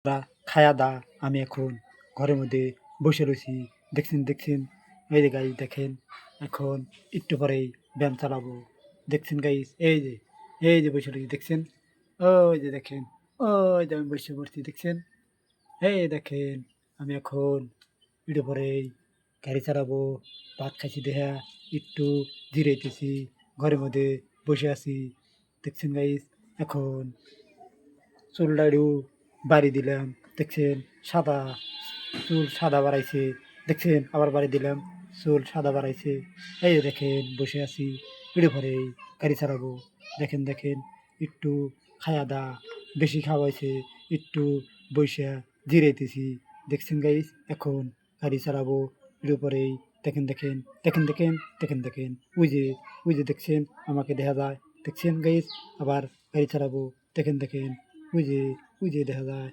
ওরা খায়া দা আমি এখন ঘরের মধ্যে বসে রয়েছি। দেখছেন এই যে গাইস দেখেন এখন একটু পরেই ব্যায়াম চালাবো। দেখছেন গাইস এই যে বসে রয়েছি দেখছেন? ওই যে দেখেন, ওই যে আমি বইসা পড়ছি দেখছেন? এই দেখেন আমি এখন একটু পরেই গাড়ি চালাবো। ভাত খাইছি দেহা একটু জিরাইতেছি। ঘরের মধ্যে বসে আছি। দেখছেন গাইস এখন চুলটা একটু বাড়ি দিলাম। দেখছেন সাদা চুল সাদা বাড়াইছে। দেখছেন আবার বাড়ি দিলাম। চুল সাদা বাড়াইছে। এই যে দেখেন বসে আছি। একটু পরেই গাড়ি চালাবো। দেখেন একটু খায়া-দাওয়া বেশি খাওয়া হইছে। একটু বইসা জিরাইতেছি। দেখছেন গাইস এখন গাড়ি চালাবো। একটু পরেই দেখেন। ওই যে দেখছেন আমাকে দেখা যায়। দেখছেন গাইস আবার গাড়ি চালাবো। দেখেন ওই যে দেখা যায়।